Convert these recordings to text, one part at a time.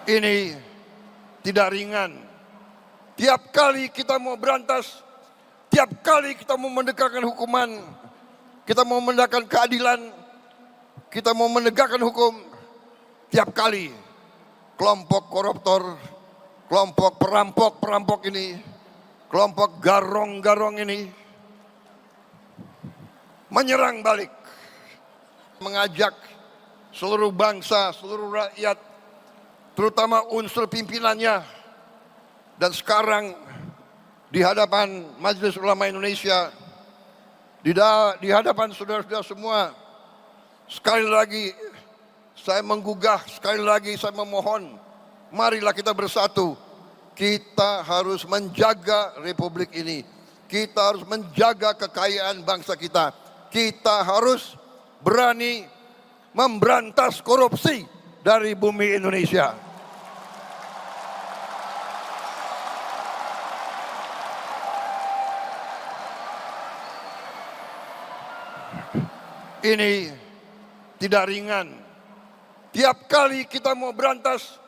Ini tidak ringan. Tiap kali kita mau berantas, tiap kali kita mau menegakkan hukuman, kita mau menegakkan keadilan, kita mau menegakkan hukum, tiap kali kelompok koruptor, kelompok perampok ini, kelompok garong ini menyerang balik, mengajak seluruh bangsa, seluruh rakyat, terutama unsur pimpinannya, dan sekarang di hadapan Majelis Ulama Indonesia, di hadapan saudara-saudara semua, sekali lagi saya menggugah, sekali lagi saya memohon, marilah kita bersatu. Kita harus menjaga republik ini, kita harus menjaga kekayaan bangsa kita, kita harus berani memberantas korupsi dari bumi Indonesia. Ini tidak ringan. Tiap kali kita mau berantas,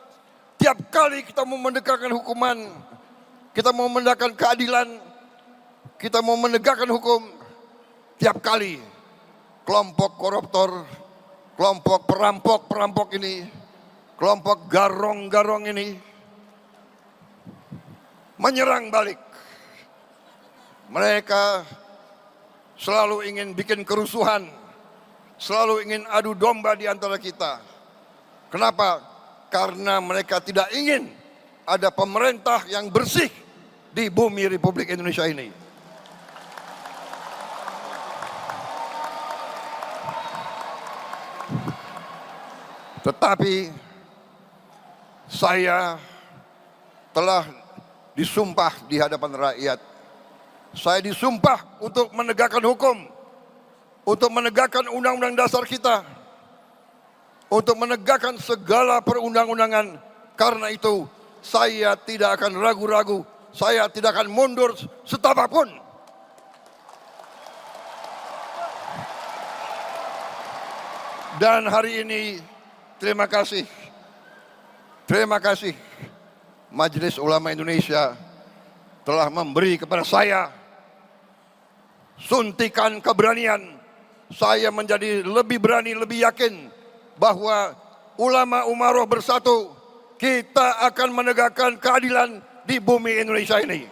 tiap kali kita mau menegakkan hukuman, kita mau menegakkan keadilan, kita mau menegakkan hukum, tiap kali kelompok koruptor, kelompok perampok ini, kelompok garong ini menyerang balik. Mereka selalu ingin bikin kerusuhan, selalu ingin adu domba di antara kita. Kenapa? Karena mereka tidak ingin ada pemerintah yang bersih di bumi Republik Indonesia ini. Tetapi saya telah disumpah di hadapan rakyat. Saya disumpah untuk menegakkan hukum, untuk menegakkan undang-undang dasar kita, untuk menegakkan segala perundang-undangan. Karena itu saya tidak akan ragu-ragu, saya tidak akan mundur setapapun. Dan hari ini terima kasih Majelis Ulama Indonesia telah memberi kepada saya suntikan keberanian. Saya menjadi lebih berani, lebih yakin bahwa ulama umaroh bersatu, kita akan menegakkan keadilan di bumi Indonesia ini.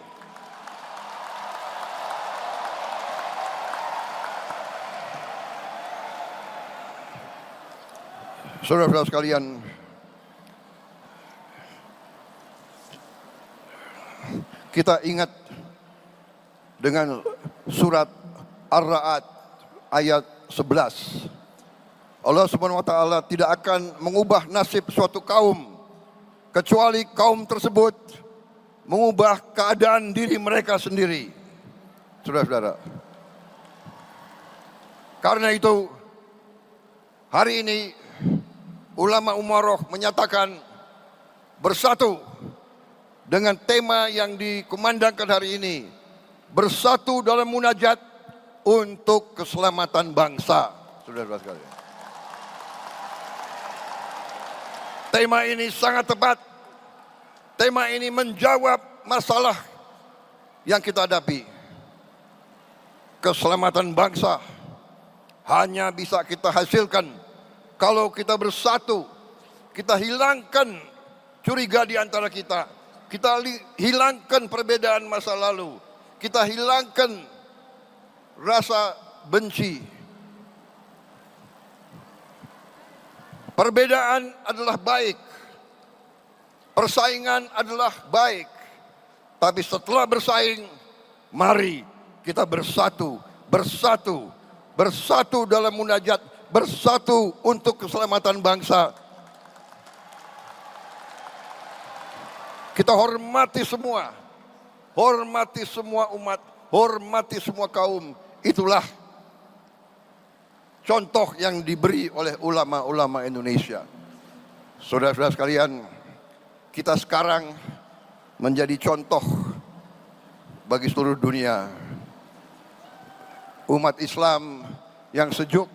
Saudara-saudara sekalian, kita ingat dengan surat Ar-Ra'd ayat 11. Allah Subhanahu wa taala tidak akan mengubah nasib suatu kaum kecuali kaum tersebut mengubah keadaan diri mereka sendiri. Saudara-saudara, karena itu hari ini ulama umaroh menyatakan bersatu dengan tema yang dikumandangkan hari ini, bersatu dalam munajat untuk keselamatan bangsa. Saudara-saudara sekalian, tema ini sangat tepat. Tema ini menjawab masalah yang kita hadapi. Keselamatan bangsa hanya bisa kita hasilkan kalau kita bersatu. Kita hilangkan curiga di antara kita. Kita hilangkan perbedaan masa lalu. Kita hilangkan rasa benci. Perbedaan adalah baik, persaingan adalah baik, tapi setelah bersaing, mari kita bersatu dalam munajat, bersatu untuk keselamatan bangsa. Kita hormati semua umat, hormati semua kaum. Itulah contoh yang diberi oleh ulama-ulama Indonesia. Saudara-saudara sekalian, kita sekarang menjadi contoh bagi seluruh dunia. Umat Islam yang sejuk,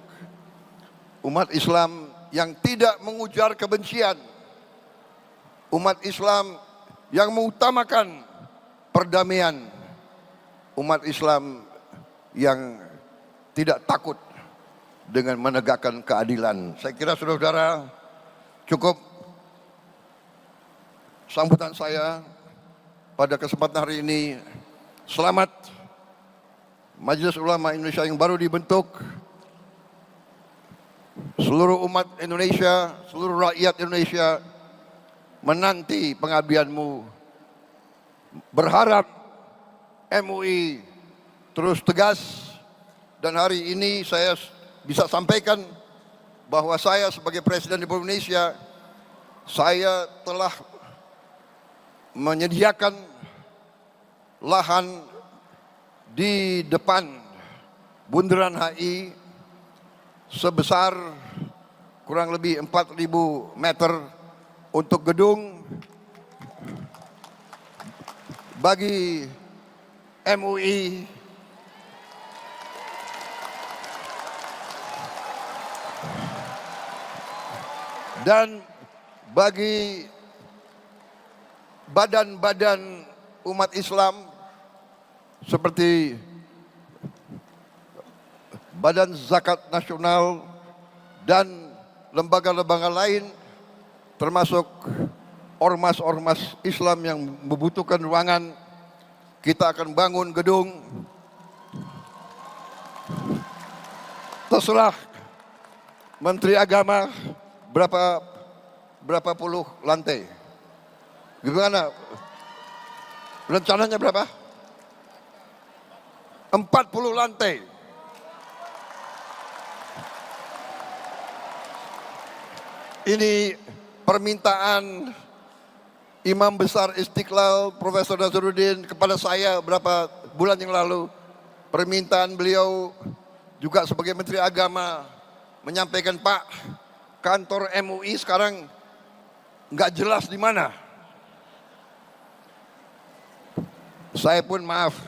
umat Islam yang tidak mengujar kebencian, umat Islam yang mengutamakan perdamaian, umat Islam yang tidak takut dengan menegakkan keadilan. Saya kira saudara-saudara cukup sambutan saya pada kesempatan hari ini. Selamat Majelis Ulama Indonesia yang baru dibentuk. Seluruh umat Indonesia, seluruh rakyat Indonesia menanti pengabdianmu. Berharap MUI terus tegas, dan hari ini saya bisa sampaikan bahwa saya sebagai Presiden Republik Indonesia, saya telah menyediakan lahan di depan Bundaran HI sebesar kurang lebih 4.000 meter untuk gedung bagi MUI dan bagi badan-badan umat Islam seperti Badan Zakat Nasional dan lembaga-lembaga lain, termasuk ormas-ormas Islam yang membutuhkan ruangan. Kita akan bangun gedung terserah Menteri Agama berapa puluh lantai. Gimana? Rencananya berapa? 40 lantai. Ini permintaan Imam Besar Istiqlal Profesor Nazaruddin kepada saya beberapa bulan yang lalu. Permintaan beliau juga sebagai Menteri Agama menyampaikan, Pak, kantor MUI sekarang nggak jelas di mana. Saya pun maaf,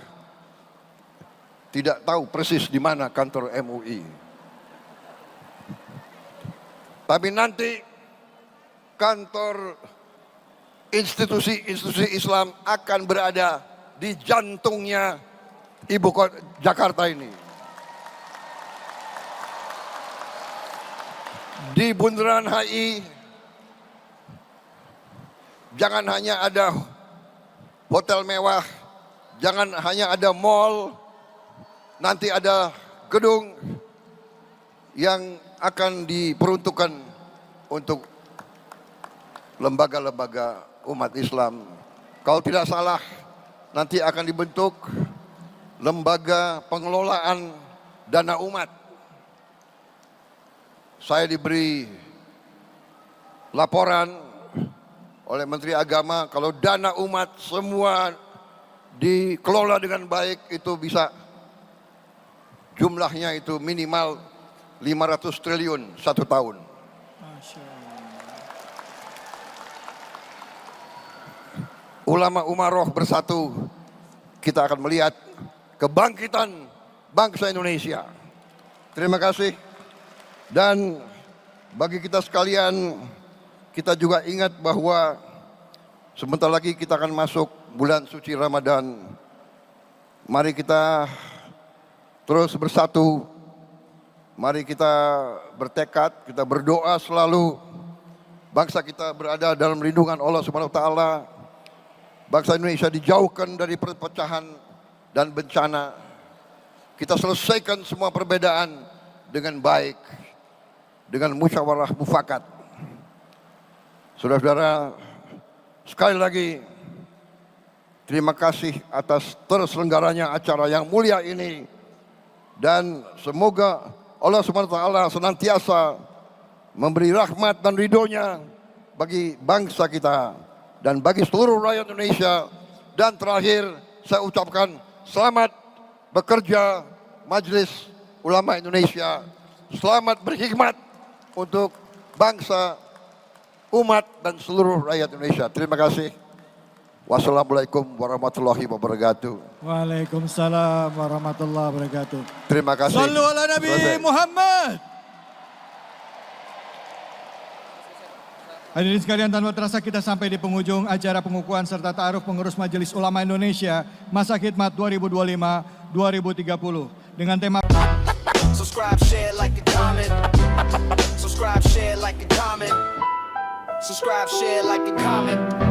tidak tahu persis di mana kantor MUI. Tapi nanti kantor institusi Islam akan berada di jantungnya ibu kota Jakarta ini. Di Bundaran HI jangan hanya ada hotel mewah, jangan hanya ada mall, nanti ada gedung yang akan diperuntukkan untuk lembaga-lembaga umat Islam. Kalau tidak salah, nanti akan dibentuk lembaga pengelolaan dana umat. Saya diberi laporan oleh Menteri Agama, kalau dana umat semua dikelola dengan baik, itu bisa jumlahnya itu minimal 500 triliun satu tahun. Ulama Umaroh bersatu, kita akan melihat kebangkitan bangsa Indonesia. Terima kasih. Dan bagi kita sekalian, kita juga ingat bahwa sebentar lagi kita akan masuk bulan suci Ramadan. Mari kita terus bersatu. Mari kita bertekad, kita berdoa selalu bangsa kita berada dalam lindungan Allah Subhanahu wa taala. Bangsa Indonesia dijauhkan dari perpecahan dan bencana. Kita selesaikan semua perbedaan dengan baik, dengan musyawarah mufakat. Saudara-saudara, sekali lagi terima kasih atas terselenggaranya acara yang mulia ini, dan semoga Allah Subhanahu wa taala senantiasa memberi rahmat dan ridhonya bagi bangsa kita dan bagi seluruh rakyat Indonesia. Dan terakhir saya ucapkan selamat bekerja Majelis Ulama Indonesia. Selamat berkhidmat untuk bangsa, umat, dan seluruh rakyat Indonesia. Terima kasih. Wassalamualaikum warahmatullahi wabarakatuh. Waalaikumsalam warahmatullahi wabarakatuh. Terima kasih. Sallu ala Nabi Muhammad. Hadirin sekalian, tanpa terasa kita sampai di penghujung acara pengukuhan serta ta'aruf pengurus Majelis Ulama Indonesia masa khidmat 2025-2030 dengan tema Subscribe, share, like, and comment. Subscribe, share, like, and comment. Subscribe, share, like, and comment.